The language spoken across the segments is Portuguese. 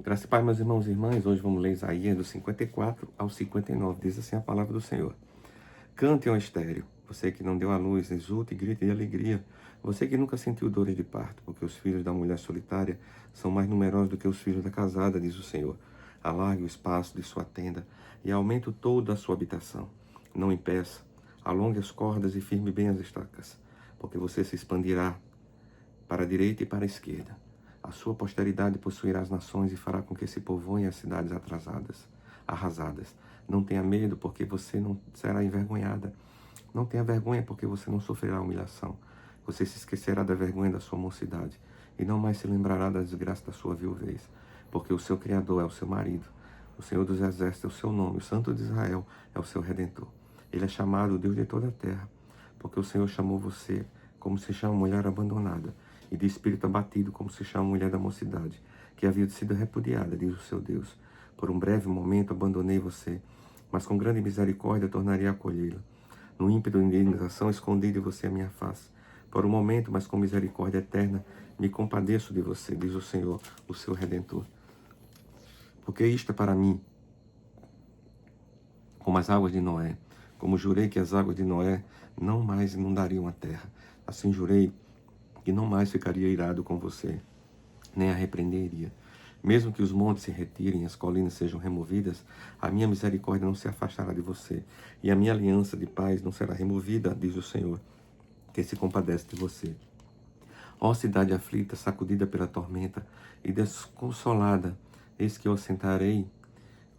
Graças e paz, meus irmãos e irmãs, hoje vamos ler Isaías do 54 ao 59, diz assim a palavra do Senhor. Cante ao estéreo, você que não deu à luz, exulte e grite de alegria, você que nunca sentiu dores de parto, porque os filhos da mulher solitária são mais numerosos do que os filhos da casada, diz o Senhor. Alargue o espaço de sua tenda e aumente o todo da sua habitação. Não impeça, alongue as cordas e firme bem as estacas, porque você se expandirá para a direita e para a esquerda. A sua posteridade possuirá as nações e fará com que se povoem as cidades arrasadas. Não tenha medo, porque você não será envergonhada. Não tenha vergonha, porque você não sofrerá humilhação. Você se esquecerá da vergonha da sua mocidade e não mais se lembrará da desgraça da sua viuvez, porque o seu Criador é o seu marido. O Senhor dos Exércitos é o seu nome, o Santo de Israel é o seu Redentor. Ele é chamado o Deus de toda a terra, porque o Senhor chamou você como se chama mulher abandonada, e de espírito abatido, como se chama mulher da mocidade, que havia sido repudiada, diz o seu Deus. Por um breve momento abandonei você, mas com grande misericórdia tornarei a acolhê-la. No ímpeto de indignação escondi de você a minha face. Por um momento, mas com misericórdia eterna, me compadeço de você, diz o Senhor, o seu Redentor. Porque isto é para mim como as águas de Noé. Como jurei que as águas de Noé não mais inundariam a terra, assim jurei que não mais ficaria irado com você, nem a repreenderia. Mesmo que os montes se retirem e as colinas sejam removidas, a minha misericórdia não se afastará de você, e a minha aliança de paz não será removida, diz o Senhor, que se compadece de você. Ó cidade aflita, sacudida pela tormenta e desconsolada, eis que eu assentarei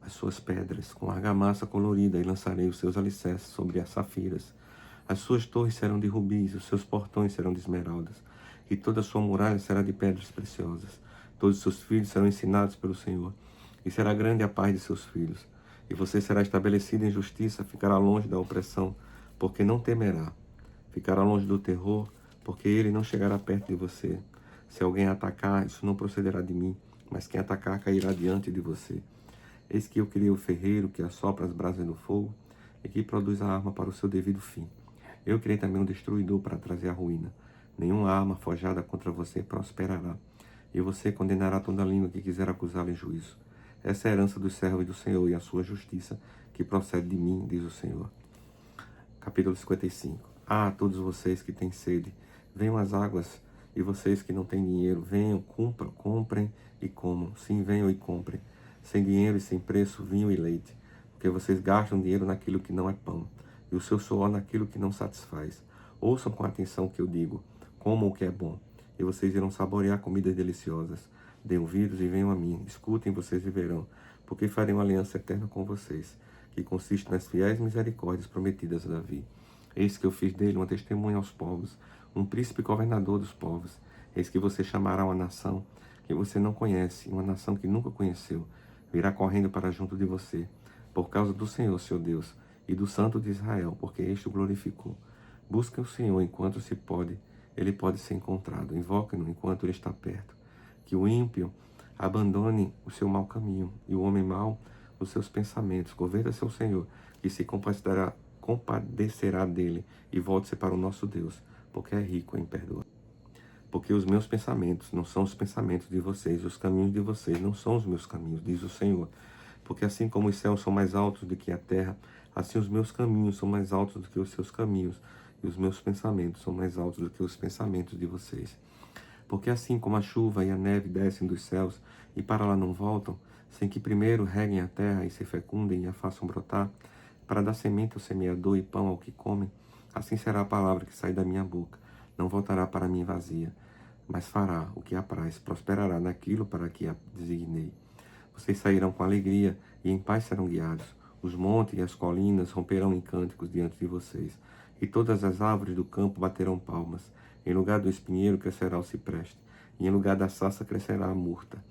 as suas pedras com argamassa colorida e lançarei os seus alicerces sobre as safiras. As suas torres serão de rubis, os seus portões serão de esmeraldas, e toda a sua muralha será de pedras preciosas. Todos os seus filhos serão ensinados pelo Senhor, e será grande a paz de seus filhos. E você será estabelecido em justiça, ficará longe da opressão, porque não temerá. Ficará longe do terror, porque ele não chegará perto de você. Se alguém atacar, isso não procederá de mim, mas quem atacar cairá diante de você. Eis que eu criei o ferreiro que assopra as brasas do fogo e que produz a arma para o seu devido fim. Eu criei também um destruidor para trazer a ruína. Nenhuma arma forjada contra você prosperará, e você condenará toda língua que quiser acusá-lo em juízo. Essa é a herança dos servos do Senhor e a sua justiça, que procede de mim, diz o Senhor. Capítulo 55. Ah, todos vocês que têm sede, venham às águas, e vocês que não têm dinheiro, venham, comprem e comam. Sim, venham e comprem. Sem dinheiro e sem preço, vinho e leite, porque vocês gastam dinheiro naquilo que não é pão, e o seu suor naquilo que não satisfaz. Ouçam com atenção o que eu digo, comam o que é bom, e vocês irão saborear comidas deliciosas. Deem ouvidos e venham a mim, escutem e vocês viverão, porque farei uma aliança eterna com vocês, que consiste nas fiéis misericórdias prometidas a Davi. Eis que eu fiz dele uma testemunha aos povos, um príncipe governador dos povos. Eis que você chamará uma nação que você não conhece, uma nação que nunca conheceu, virá correndo para junto de você, por causa do Senhor, seu Deus, e do Santo de Israel, porque este o glorificou. Busquem o Senhor enquanto se pode, ele pode ser encontrado. Invoquem-no enquanto ele está perto. Que o ímpio abandone o seu mau caminho, e o homem mau os seus pensamentos. Converta-se ao Senhor, que se compadecerá dele, e volte-se para o nosso Deus, porque é rico em perdoar. Porque os meus pensamentos não são os pensamentos de vocês, os caminhos de vocês não são os meus caminhos, diz o Senhor. Porque assim como os céus são mais altos do que a terra, assim os meus caminhos são mais altos do que os seus caminhos, e os meus pensamentos são mais altos do que os pensamentos de vocês. Porque assim como a chuva e a neve descem dos céus e para lá não voltam, sem que primeiro reguem a terra e se fecundem e a façam brotar, para dar semente ao semeador e pão ao que come, assim será a palavra que sai da minha boca. Não voltará para mim vazia, mas fará o que apraz, prosperará naquilo para que a designei. Vocês sairão com alegria e em paz serão guiados. Os montes e as colinas romperão em cânticos diante de vocês, e todas as árvores do campo baterão palmas. Em lugar do espinheiro crescerá o cipreste, e em lugar da sarça crescerá a murta.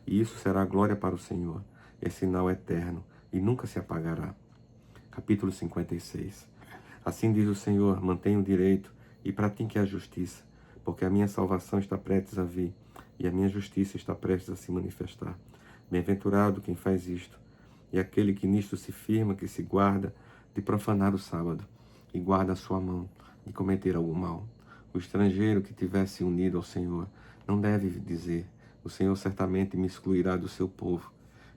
E isso será glória para o Senhor, é sinal eterno, e nunca se apagará. Capítulo 56. Assim diz o Senhor, mantenha o direito e pratique a justiça, porque a minha salvação está prestes a vir, e a minha justiça está prestes a se manifestar. Bem-aventurado quem faz isto, e aquele que nisto se firma, que se guarda de profanar o sábado, e guarda a sua mão de cometer algum mal. O estrangeiro que tivesse unido ao Senhor não deve dizer, o Senhor certamente me excluirá do seu povo.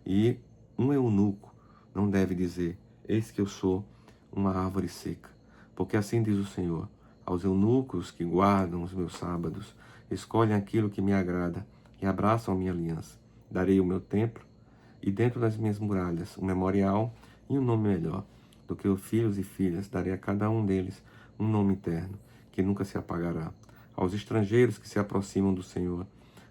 E um eunuco não deve dizer: eis que eu sou uma árvore seca. Porque assim diz o Senhor: aos eunucos que guardam os meus sábados, escolhem aquilo que me agrada e abraçam a minha aliança. Darei o meu templo e dentro das minhas muralhas um memorial e um nome melhor do que os filhos e filhas. Darei a cada um deles um nome eterno que nunca se apagará. Aos estrangeiros que se aproximam do Senhor,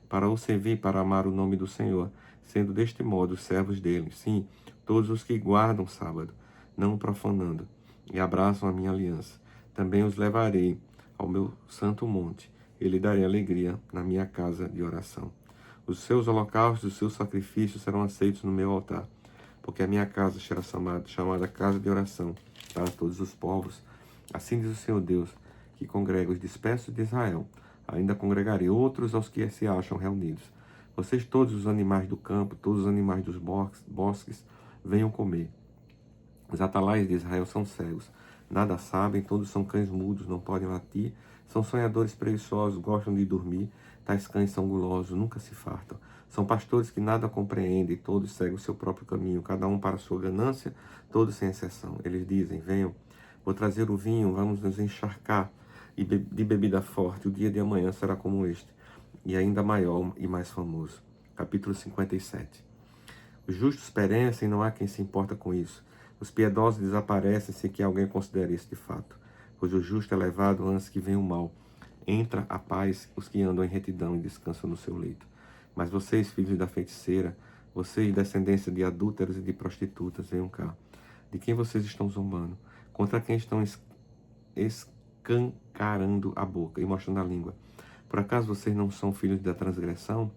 para o servir, para amar o nome do Senhor, sendo deste modo os servos dele, sim, todos os que guardam o sábado, não o profanando, e abraçam a minha aliança. Também os levarei ao meu santo monte, e lhe darei alegria na minha casa de oração. Os seus holocaustos, os seus sacrifícios serão aceitos no meu altar, porque a minha casa será chamada casa de oração para todos os povos. Assim diz o Senhor Deus, que congrega os dispersos de Israel. Ainda congregarei outros aos que se acham reunidos. Vocês, todos os animais do campo, todos os animais dos bosques, venham comer. Os atalaias de Israel são cegos, nada sabem, todos são cães mudos, não podem latir, são sonhadores preguiçosos, gostam de dormir, tais cães são gulosos, nunca se fartam. São pastores que nada compreendem, todos seguem o seu próprio caminho, cada um para a sua ganância, todos sem exceção. Eles dizem: venham, vou trazer o vinho, vamos nos encharcar de bebida forte, o dia de amanhã será como este, e ainda maior e mais famoso. Capítulo 57. Os justos perecem e não há quem se importa com isso. Os piedosos desaparecem sem que alguém considere isso de fato. Pois o justo é levado antes que venha o mal. Entra a paz os que andam em retidão e descansam no seu leito. Mas vocês, filhos da feiticeira, vocês, descendência de adúlteros e de prostitutas, venham cá. De quem vocês estão zombando? Contra quem estão escancarando a boca e mostrando a língua? Por acaso vocês não são filhos da transgressão?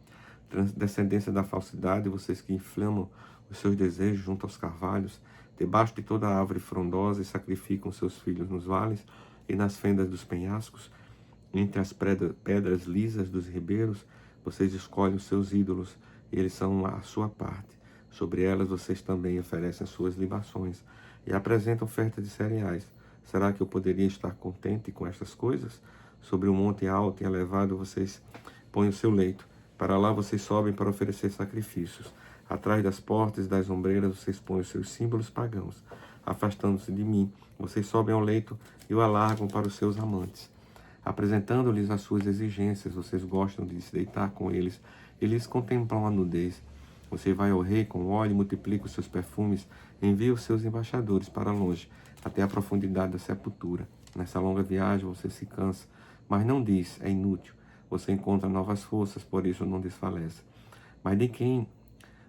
Descendência da falsidade, vocês que inflamam os seus desejos junto aos carvalhos, debaixo de toda árvore frondosa, e sacrificam seus filhos nos vales e nas fendas dos penhascos, entre as pedras lisas dos ribeiros, vocês escolhem os seus ídolos, e eles são a sua parte. Sobre elas vocês também oferecem as suas libações e apresentam ofertas de cereais. Será que eu poderia estar contente com estas coisas? Sobre um monte alto e elevado vocês põem o seu leito. Para lá vocês sobem para oferecer sacrifícios. Atrás das portas e das ombreiras vocês põem os seus símbolos pagãos. Afastando-se de mim, vocês sobem ao leito e o alargam para os seus amantes. Apresentando-lhes as suas exigências, vocês gostam de se deitar com eles. Eles contemplam a nudez. Você vai ao rei com óleo e multiplica os seus perfumes. Envia os seus embaixadores para longe, até a profundidade da sepultura. Nessa longa viagem você se cansa, mas não diz: é inútil. Você encontra novas forças, por isso não desfalece. Mas de quem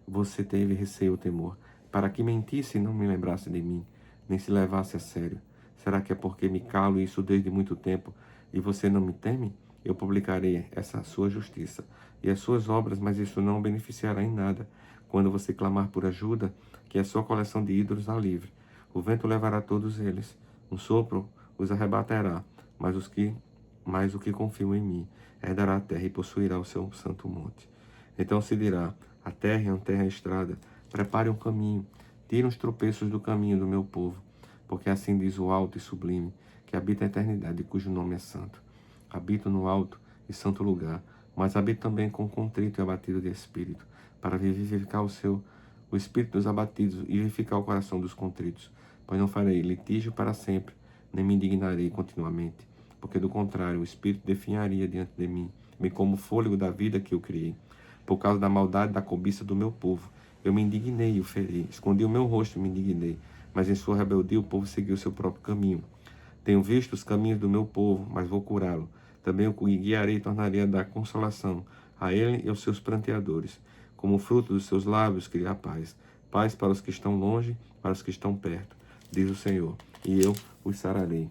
você teve receio ou temor? Para que mentisse e não me lembrasse de mim, nem se levasse a sério? Será que é porque me calo isso desde muito tempo e você não me teme? Eu publicarei essa sua justiça e as suas obras, mas isso não o beneficiará em nada. Quando você clamar por ajuda, que a sua coleção de ídolos a livre. O vento levará todos eles, um sopro os arrebatará, mas o que confiam em mim herdará a terra e possuirá o seu santo monte. Então se dirá: a terra é uma terra estrada, prepare um caminho, tire os tropeços do caminho do meu povo, porque assim diz o alto e sublime, que habita a eternidade e cujo nome é santo. Habito no alto e santo lugar, mas habito também com contrito e abatido de espírito, para vivificar o espírito dos abatidos e vivificar o coração dos contritos. Pois não farei litígio para sempre, nem me indignarei continuamente, porque do contrário o espírito definharia diante de mim, bem como o fôlego da vida que eu criei. Por causa da maldade e da cobiça do meu povo, eu me indignei e o feri, escondi o meu rosto e me indignei, mas em sua rebeldia o povo seguiu seu próprio caminho. Tenho visto os caminhos do meu povo, mas vou curá-lo. Também o guiarei e tornarei a dar consolação a ele e aos seus pranteadores. Como fruto dos seus lábios, cria paz. Paz para os que estão longe, para os que estão perto, diz o Senhor, e eu os sararei.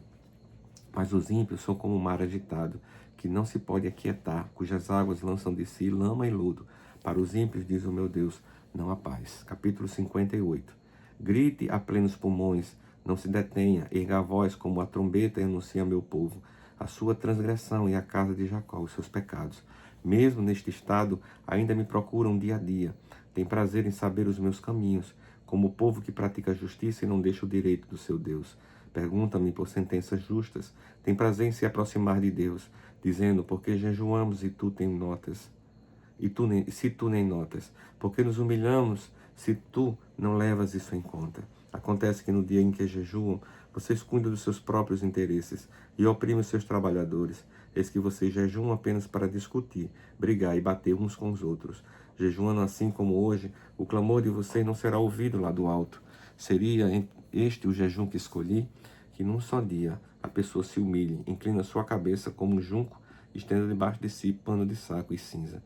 Mas os ímpios são como o mar agitado, que não se pode aquietar, cujas águas lançam de si lama e lodo. Para os ímpios, diz o meu Deus, não há paz. Capítulo 58. Grite a plenos pulmões, não se detenha, erga a voz como a trombeta e anuncie a meu povo a sua transgressão e a casa de Jacó os seus pecados. Mesmo neste estado, ainda me procuram dia a dia. Tem prazer em saber os meus caminhos, como o povo que pratica a justiça e não deixa o direito do seu Deus. Pergunta-me por sentenças justas, tem prazer em se aproximar de Deus, dizendo: por que jejuamos e tu tem notas? se tu nem notas? Porque nos humilhamos se tu não levas isso em conta. Acontece que no dia em que jejuam, vocês cuidam dos seus próprios interesses e oprimem os seus trabalhadores. Eis que vocês jejuam apenas para discutir, brigar e bater uns com os outros. Jejuando assim como hoje, o clamor de vocês não será ouvido lá do alto. Seria este o jejum que escolhi? Que num só dia a pessoa se humilhe, inclina sua cabeça como um junco, estenda debaixo de si pano de saco e cinza.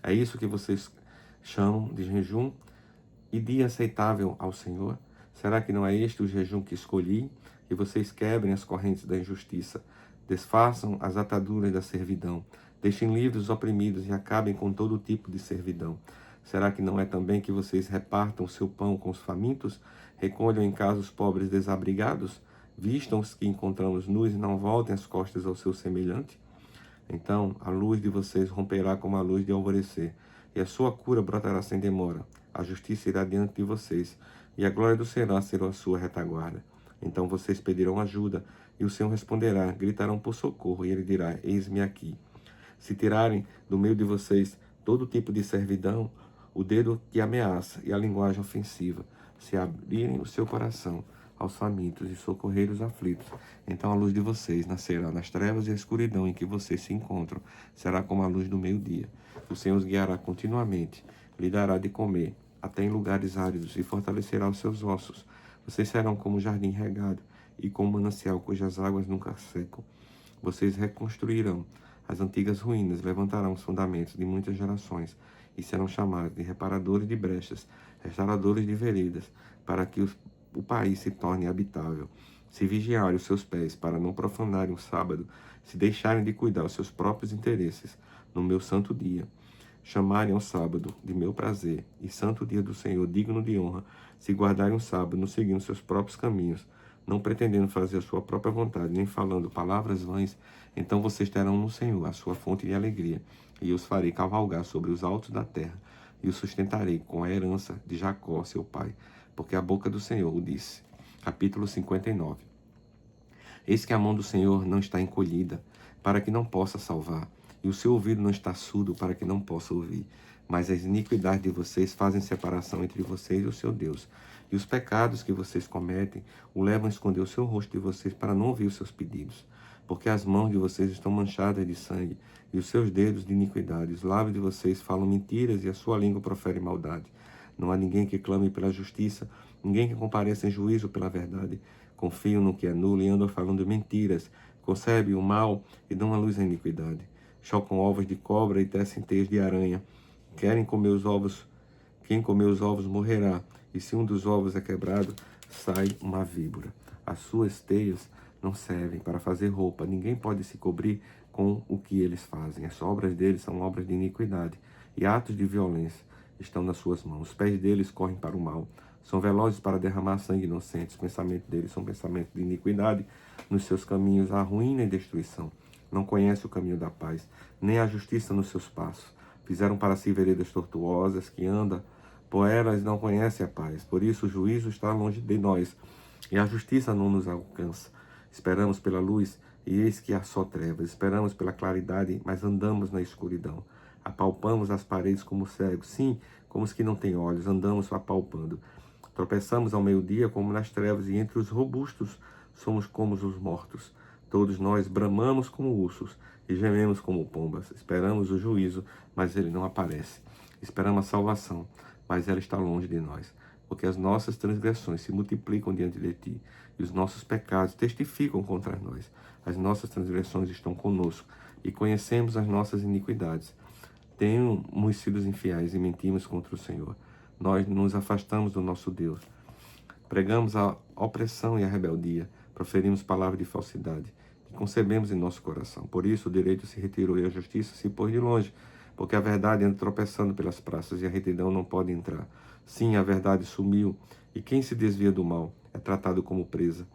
É isso que vocês chamam de jejum e dia aceitável ao Senhor? Será que não é este o jejum que escolhi? Que vocês quebrem as correntes da injustiça, desfaçam as ataduras da servidão, deixem livres os oprimidos e acabem com todo tipo de servidão. Será que não é também que vocês repartam o seu pão com os famintos, recolham em casa os pobres desabrigados, vistam os que encontramos nus e não voltem as costas ao seu semelhante? Então a luz de vocês romperá como a luz de alvorecer, e a sua cura brotará sem demora. A justiça irá diante de vocês, e a glória do Senhor será a sua retaguarda. Então vocês pedirão ajuda, e o Senhor responderá, gritarão por socorro, e ele dirá, eis-me aqui. Se tirarem do meio de vocês todo tipo de servidão, o dedo que ameaça e a linguagem ofensiva, se abrirem o seu coração aos famintos e socorrer os aflitos, então a luz de vocês nascerá nas trevas e a escuridão em que vocês se encontram será como a luz do meio-dia. O Senhor os guiará continuamente, lhe dará de comer, até em lugares áridos, e fortalecerá os seus ossos. Vocês serão como um jardim regado e como um manancial cujas águas nunca secam. Vocês reconstruirão as antigas ruínas, levantarão os fundamentos de muitas gerações e serão chamados de reparadores de brechas, restauradores de veredas, para que o país se torne habitável. Se vigiarem os seus pés para não profanarem o sábado, se deixarem de cuidar os seus próprios interesses no meu santo dia, chamarem ao sábado de meu prazer e santo dia do Senhor digno de honra, se guardarem o sábado, não seguindo seus próprios caminhos, não pretendendo fazer a sua própria vontade, nem falando palavras vãs, então vocês terão no Senhor a sua fonte de alegria, e eu os farei cavalgar sobre os altos da terra, e os sustentarei com a herança de Jacó, seu pai, porque a boca do Senhor o disse. Capítulo 59. Eis que a mão do Senhor não está encolhida, para que não possa salvar, e o seu ouvido não está surdo, para que não possa ouvir. Mas as iniquidades de vocês fazem separação entre vocês e o seu Deus, e os pecados que vocês cometem o levam a esconder o seu rosto de vocês para não ouvir os seus pedidos. Porque as mãos de vocês estão manchadas de sangue, e os seus dedos de iniquidade. Os lábios de vocês falam mentiras, e a sua língua profere maldade. Não há ninguém que clame pela justiça, ninguém que compareça em juízo pela verdade. Confiam no que é nulo e andam falando mentiras, concebem o mal e dão à luz a iniquidade. Chocam ovos de cobra e tecem teias de aranha. Quem comer os ovos morrerá, e se um dos ovos é quebrado, sai uma víbora. As suas teias não servem para fazer roupa, ninguém pode se cobrir com o que eles fazem. As obras deles são obras de iniquidade, e atos de violência estão nas suas mãos. Os pés deles correm para o mal, são velozes para derramar sangue inocente. Os pensamentos deles são pensamentos de iniquidade, nos seus caminhos há ruína e destruição. Não conhece o caminho da paz, nem a justiça nos seus passos. Fizeram para si veredas tortuosas, que anda por elas não conhece a paz. Por isso o juízo está longe de nós, e a justiça não nos alcança. Esperamos pela luz, e eis que há só trevas. Esperamos pela claridade, mas andamos na escuridão. Apalpamos as paredes como cegos, sim, como os que não têm olhos, andamos apalpando. Tropeçamos ao meio-dia como nas trevas, e entre os robustos somos como os mortos. Todos nós bramamos como ursos e gememos como pombas. Esperamos o juízo, mas ele não aparece. Esperamos a salvação, mas ela está longe de nós. Porque as nossas transgressões se multiplicam diante de ti, e os nossos pecados testificam contra nós. As transgressões estão conosco, e conhecemos as nossas iniquidades. Temos sido infiéis e mentimos contra o Senhor. Nós nos afastamos do nosso Deus. Pregamos a opressão e a rebeldia. Proferimos palavras de falsidade, que concebemos em nosso coração. Por isso o direito se retirou e a justiça se pôs de longe, porque a verdade anda tropeçando pelas praças e a retidão não pode entrar. Sim, a verdade sumiu, e quem se desvia do mal é tratado como presa.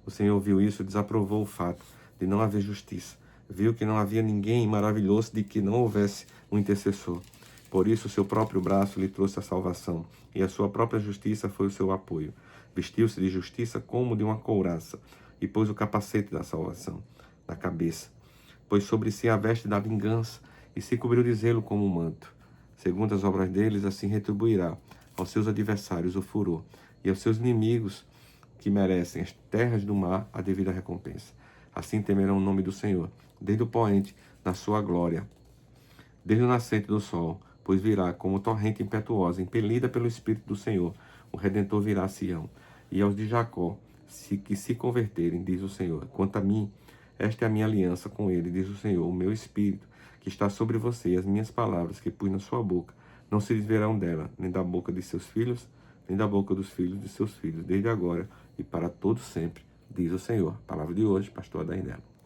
O Senhor viu isso e desaprovou o fato de não haver justiça. Viu que não havia ninguém, maravilhoso de que não houvesse um intercessor. Por isso o seu próprio braço lhe trouxe a salvação, e a sua própria justiça foi o seu apoio. Vestiu-se de justiça como de uma couraça, e pôs o capacete da salvação na cabeça. Pôs sobre si a veste da vingança, e se cobriu de zelo como um manto. segundo as obras deles, assim retribuirá aos seus adversários o furor, e aos seus inimigos que merecem as terras do mar a devida recompensa. Assim temerão o nome do Senhor, desde o poente da sua glória, desde o nascente do sol, pois virá como torrente impetuosa, impelida pelo Espírito do Senhor. O Redentor virá a Sião, e aos de Jacó, que se converterem, diz o Senhor. Quanto a mim, esta é a minha aliança com ele, diz o Senhor, o meu Espírito, que está sobre você, e as minhas palavras que pus na sua boca, não se desverão dela, nem da boca de seus filhos, nem da boca dos filhos de seus filhos, desde agora e para todo sempre, diz o Senhor. Palavra de hoje, pastor Adair Nelo.